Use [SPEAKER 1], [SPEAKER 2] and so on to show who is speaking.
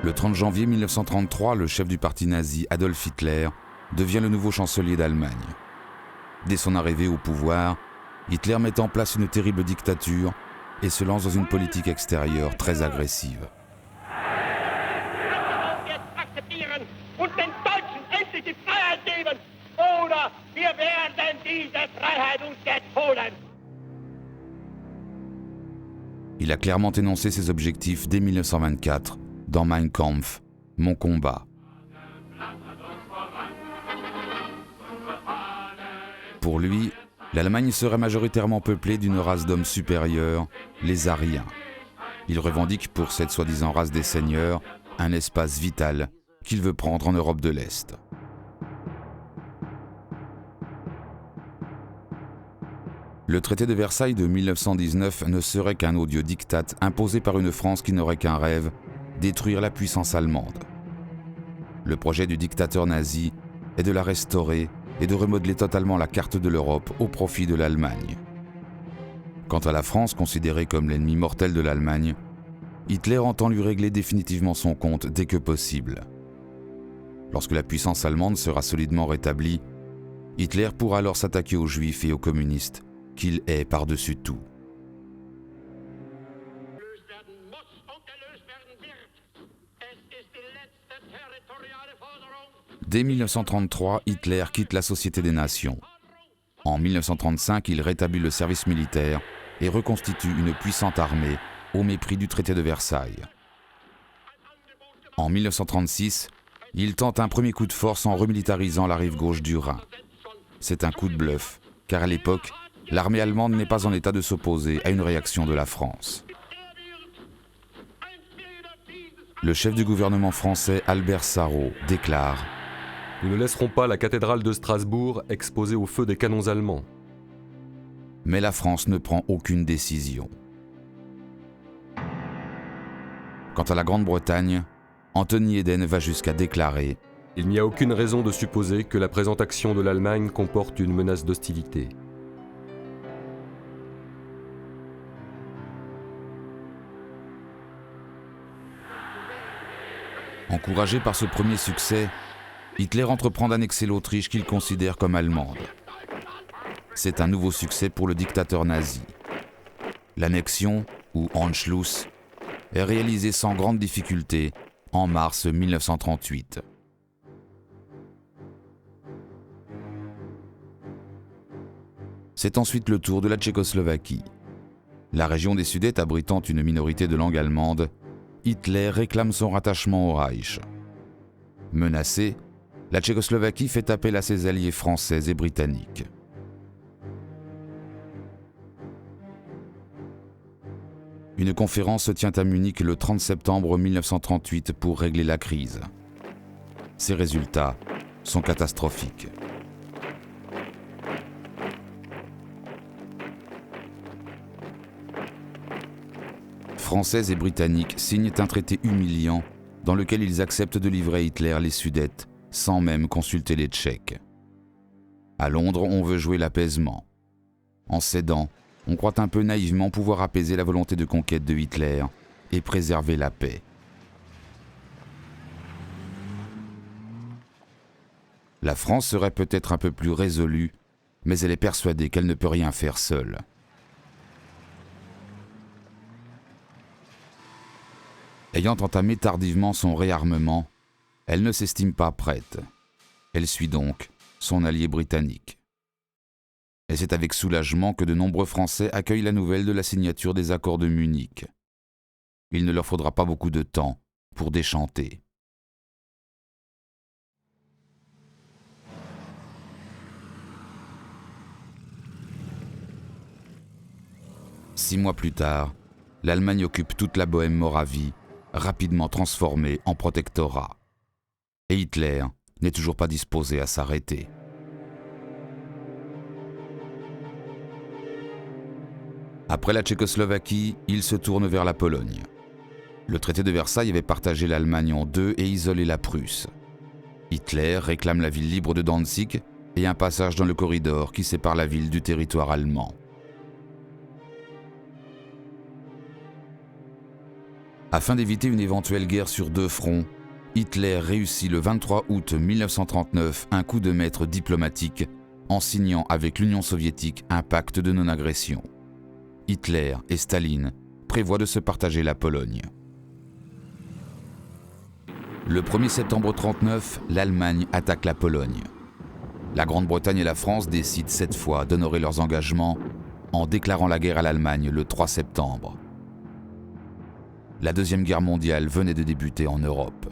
[SPEAKER 1] Le 30 janvier 1933, le chef du parti nazi Adolf Hitler devient le nouveau chancelier d'Allemagne. Dès son arrivée au pouvoir, Hitler met en place une terrible dictature et se lance dans une politique extérieure très agressive. Il a clairement énoncé ses objectifs dès 1924 dans Mein Kampf, Mon combat. Pour lui, l'Allemagne serait majoritairement peuplée d'une race d'hommes supérieurs, les Aryens. Il revendique pour cette soi-disant race des seigneurs un espace vital qu'il veut prendre en Europe de l'Est. Le traité de Versailles de 1919 ne serait qu'un odieux diktat imposé par une France qui n'aurait qu'un rêve, détruire la puissance allemande. Le projet du dictateur nazi est de la restaurer et de remodeler totalement la carte de l'Europe au profit de l'Allemagne. Quant à la France, considérée comme l'ennemi mortel de l'Allemagne, Hitler entend lui régler définitivement son compte dès que possible. Lorsque la puissance allemande sera solidement rétablie, Hitler pourra alors s'attaquer aux Juifs et aux communistes, qu'il hait par-dessus tout. Dès 1933, Hitler quitte la Société des Nations. En 1935, il rétablit le service militaire et reconstitue une puissante armée au mépris du traité de Versailles. En 1936, il tente un premier coup de force en remilitarisant la rive gauche du Rhin. C'est un coup de bluff, car à l'époque, l'armée allemande n'est pas en état de s'opposer à une réaction de la France. Le chef du gouvernement français, Albert Sarraut, déclare «
[SPEAKER 2] Nous ne laisserons pas la cathédrale de Strasbourg exposée au feu des canons allemands. »
[SPEAKER 1] Mais la France ne prend aucune décision. Quant à la Grande-Bretagne, Anthony Eden va jusqu'à déclarer
[SPEAKER 2] « Il n'y a aucune raison de supposer que la présente action de l'Allemagne comporte une menace d'hostilité. »
[SPEAKER 1] Encouragé par ce premier succès, Hitler entreprend d'annexer l'Autriche qu'il considère comme allemande. C'est un nouveau succès pour le dictateur nazi. L'annexion, ou Anschluss, est réalisée sans grande difficulté en mars 1938. C'est ensuite le tour de la Tchécoslovaquie. La région des Sudètes abritant une minorité de langue allemande, Hitler réclame son rattachement au Reich. Menacée, la Tchécoslovaquie fait appel à ses alliés français et britanniques. Une conférence se tient à Munich le 30 septembre 1938 pour régler la crise. Ses résultats sont catastrophiques. Français et Britanniques signent un traité humiliant dans lequel ils acceptent de livrer à Hitler les Sudètes sans même consulter les Tchèques. À Londres, on veut jouer l'apaisement. En cédant, on croit un peu naïvement pouvoir apaiser la volonté de conquête de Hitler et préserver la paix. La France serait peut-être un peu plus résolue, mais elle est persuadée qu'elle ne peut rien faire seule. Ayant entamé tardivement son réarmement, elle ne s'estime pas prête. Elle suit donc son allié britannique. Et c'est avec soulagement que de nombreux Français accueillent la nouvelle de la signature des accords de Munich. Il ne leur faudra pas beaucoup de temps pour déchanter. Six mois plus tard, l'Allemagne occupe toute la Bohême-Moravie, rapidement transformée en protectorat. Et Hitler n'est toujours pas disposé à s'arrêter. Après la Tchécoslovaquie, il se tourne vers la Pologne. Le traité de Versailles avait partagé l'Allemagne en deux et isolé la Prusse. Hitler réclame la ville libre de Danzig et un passage dans le corridor qui sépare la ville du territoire allemand. Afin d'éviter une éventuelle guerre sur deux fronts, Hitler réussit le 23 août 1939 un coup de maître diplomatique en signant avec l'Union soviétique un pacte de non-agression. Hitler et Staline prévoient de se partager la Pologne. Le 1er septembre 1939, l'Allemagne attaque la Pologne. La Grande-Bretagne et la France décident cette fois d'honorer leurs engagements en déclarant la guerre à l'Allemagne le 3 septembre. La Deuxième Guerre mondiale venait de débuter en Europe.